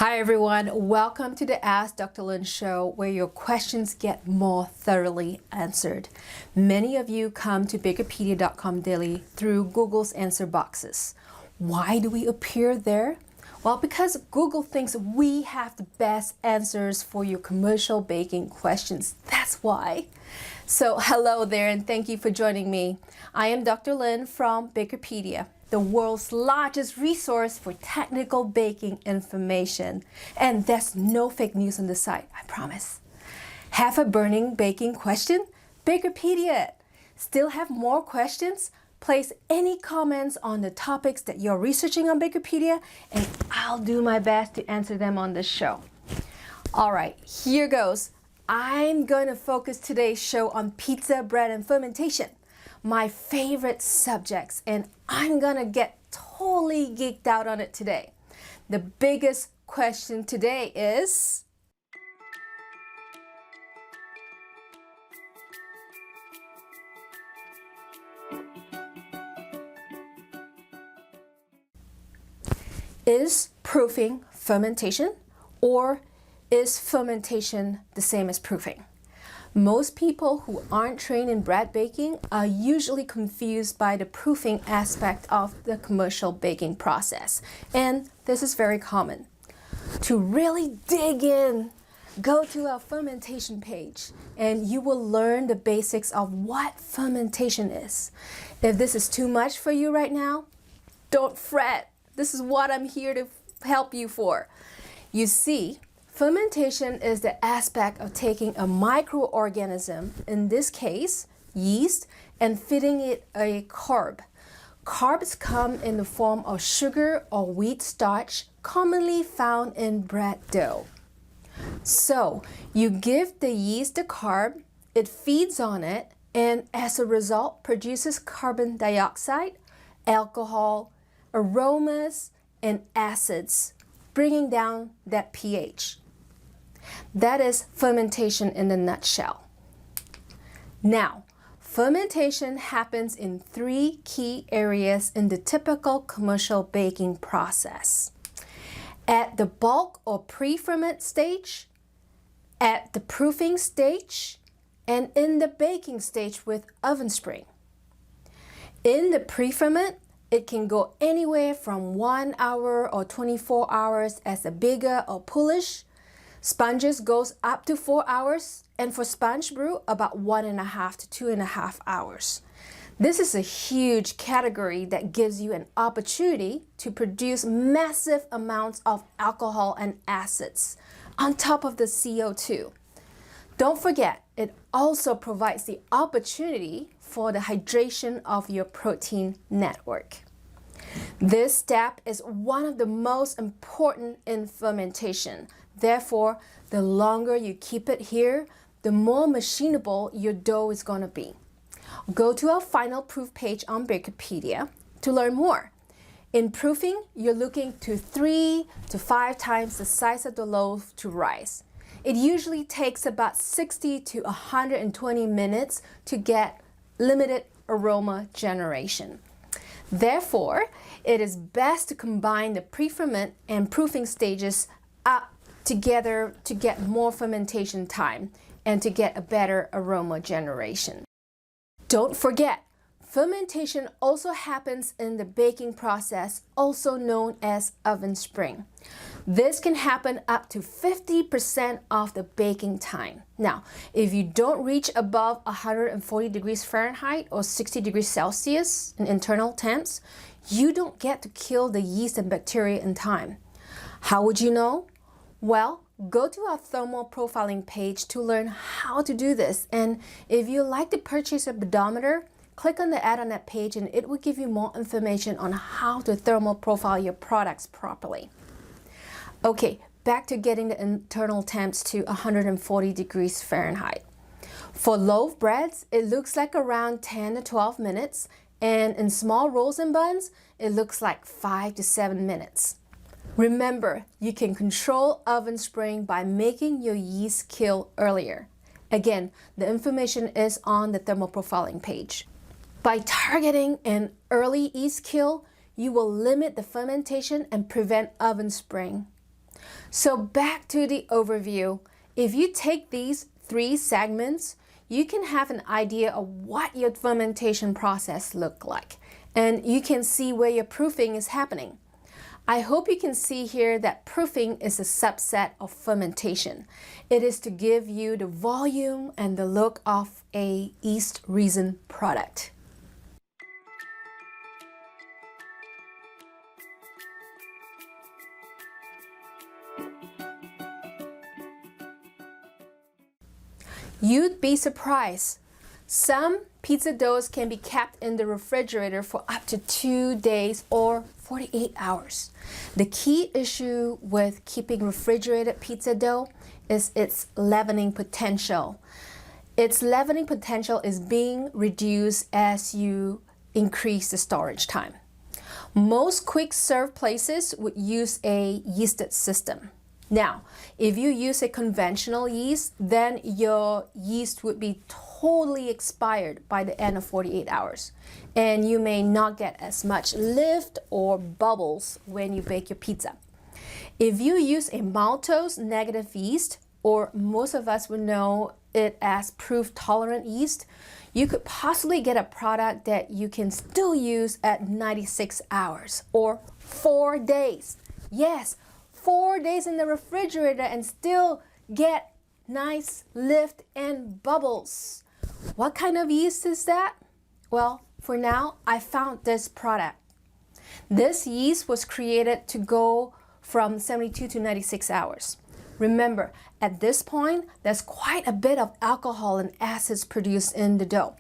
Hi everyone, welcome to the Ask Dr. Lin show where your questions get more thoroughly answered. Many of you come to BAKERpedia.com daily through Google's answer boxes. Why do we appear there? Well, because Google thinks we have the best answers for your commercial baking questions. That's why. So hello there and thank you for joining me. I am Dr. Lin from BAKERpedia, the world's largest resource for technical baking information. And there's no fake news on the site, I promise. Have a burning baking question? BAKERpedia it. Still have more questions? Place any comments on the topics that you're researching on BAKERpedia, and I'll do my best to answer them on this show. All right, here goes. I'm going to focus today's show on pizza, bread, and fermentation, my favorite subjects, and I'm gonna get totally geeked out on it today. The biggest question today is, is proofing fermentation, or is fermentation the same as proofing? Most people who aren't trained in bread baking are usually confused by the proofing aspect of the commercial baking process, and this is very common. To really dig in, go to our fermentation page and you will learn the basics of what fermentation is. If this is too much for you right now, don't fret. This is what I'm here to help you for. You see, fermentation is the aspect of taking a microorganism, in this case, yeast, and feeding it a carb. Carbs come in the form of sugar or wheat starch, commonly found in bread dough. So, you give the yeast the carb, it feeds on it, and as a result produces carbon dioxide, alcohol, aromas, and acids, bringing down that pH. That is fermentation in a nutshell. Now, fermentation happens in three key areas in the typical commercial baking process. At the bulk or pre-ferment stage, at the proofing stage, and in the baking stage with oven spring. In the pre-ferment, it can go anywhere from 1 hour or 24 hours as a bigger or poolish. Sponges goes up to 4 hours, and for sponge brew, about 1.5 to 2.5 hours. This is a huge category that gives you an opportunity to produce massive amounts of alcohol and acids on top of the CO2. Don't forget, it also provides the opportunity for the hydration of your protein network. This step is one of the most important in fermentation. Therefore, the longer you keep it here, the more machinable your dough is going to be. Go to our final proof page on BAKERpedia to learn more. In proofing, you're looking to 3 to 5 times the size of the loaf to rise. It usually takes about 60 to 120 minutes to get limited aroma generation. Therefore, it is best to combine the pre-ferment and proofing stages up together to get more fermentation time and to get a better aroma generation. Don't forget, fermentation also happens in the baking process, also known as oven spring. This can happen up to 50% of the baking time. Now, if you don't reach above 140 degrees Fahrenheit or 60 degrees Celsius in internal temps, you don't get to kill the yeast and bacteria in time. How would you know? Well, go to our thermal profiling page to learn how to do this. And if you like to purchase a pedometer, click on the ad on that page and it will give you more information on how to thermal profile your products properly. Okay, back to getting the internal temps to 140 degrees Fahrenheit. For loaf breads, it looks like around 10 to 12 minutes, and in small rolls and buns, it looks like 5 to 7 minutes. Remember, you can control oven spring by making your yeast kill earlier. Again, the information is on the thermal profiling page. By targeting an early yeast kill, you will limit the fermentation and prevent oven spring. So back to the overview. If you take these 3 segments, you can have an idea of what your fermentation process looks like, and you can see where your proofing is happening. I hope you can see here that proofing is a subset of fermentation. It is to give you the volume and the look of a yeast resin product. You'd be surprised. Some pizza doughs can be kept in the refrigerator for up to 2 days or 48 hours. The key issue with keeping refrigerated pizza dough is its leavening potential. Its leavening potential is being reduced as you increase the storage time. Most quick serve places would use a yeasted system. Now, if you use a conventional yeast, then your yeast would be totally expired by the end of 48 hours. And you may not get as much lift or bubbles when you bake your pizza. If you use a maltose negative yeast, or most of us would know it as proof tolerant yeast, you could possibly get a product that you can still use at 96 hours or 4 days. Yes, 4 days in the refrigerator and still get nice lift and bubbles. What kind of yeast is that? Well, for now, I found this product. This yeast was created to go from 72 to 96 hours. Remember, at this point, there's quite a bit of alcohol and acids produced in the dough.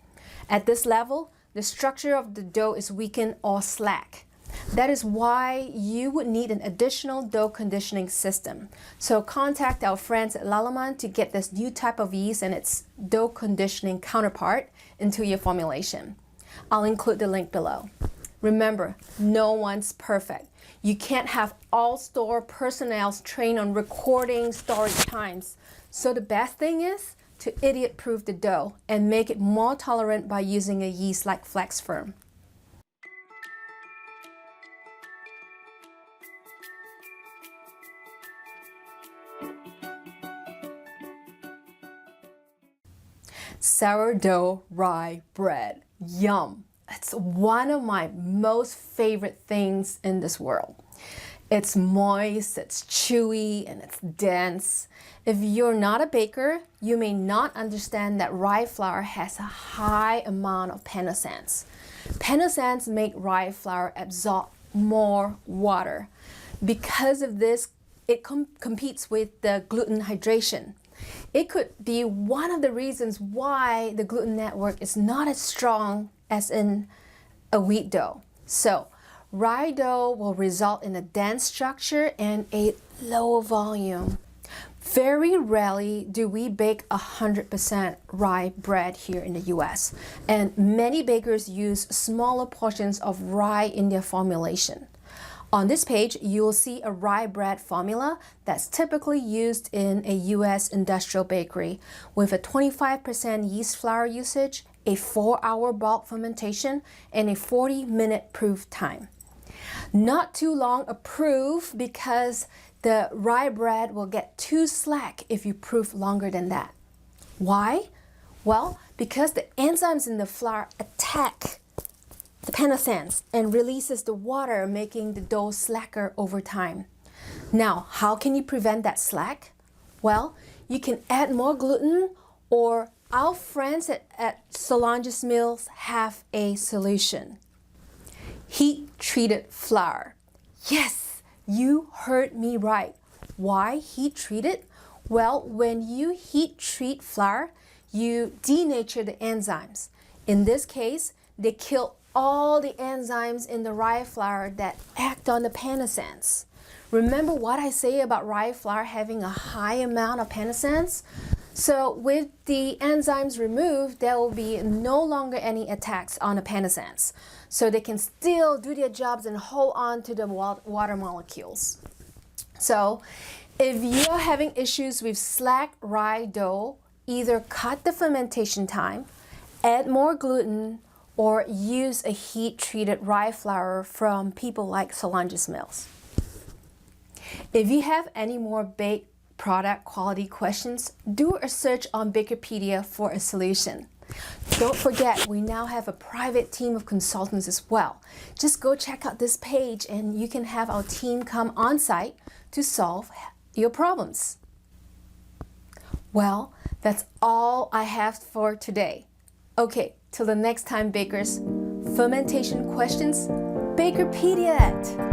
At this level, the structure of the dough is weakened or slack. That is why you would need an additional dough conditioning system. So contact our friends at Lalaman to get this new type of yeast and its dough conditioning counterpart into your formulation. I'll include the link below. Remember, no one's perfect. You can't have all store personnel trained on recording storage times. So the best thing is to idiot-proof the dough and make it more tolerant by using a yeast like FlexFirm. Sourdough rye bread. Yum! It's one of my most favorite things in this world. It's moist, it's chewy, and it's dense. If you're not a baker, you may not understand that rye flour has a high amount of panacenes. Panacenes make rye flour absorb more water. Because of this, it competes with the gluten hydration. It could be one of the reasons why the gluten network is not as strong as in a wheat dough. So, rye dough will result in a dense structure and a low volume. Very rarely do we bake 100% rye bread here in the US, and many bakers use smaller portions of rye in their formulation. On this page, you will see a rye bread formula that's typically used in a US industrial bakery with a 25% yeast flour usage, a 4-hour bulk fermentation, and a 40-minute proof time. Not too long a proof because the rye bread will get too slack if you proof longer than that. Why? Well, because the enzymes in the flour attack the panacenes and releases the water, making the dough slacker over time. Now, how can you prevent that slack? Well, you can add more gluten, or our friends at Solange's Mills have a solution. Heat-treated flour. Yes, you heard me right. Why heat-treated? Well, when you heat-treat flour, you denature the enzymes. In this case, they kill all the enzymes in the rye flour that act on the panacenes. Remember what I say about rye flour having a high amount of panacenes? So with the enzymes removed, there will be no longer any attacks on the panacenes. So they can still do their jobs and hold on to the water molecules. So if you're having issues with slack rye dough, either cut the fermentation time, add more gluten, or use a heat-treated rye flour from people like Solange's Mills. If you have any more baked product quality questions, do a search on BAKERpedia for a solution. Don't forget, we now have a private team of consultants as well. Just go check out this page and you can have our team come on site to solve your problems. Well, that's all I have for today. Okay, till the next time, bakers. Fermentation questions? BAKERpedia it!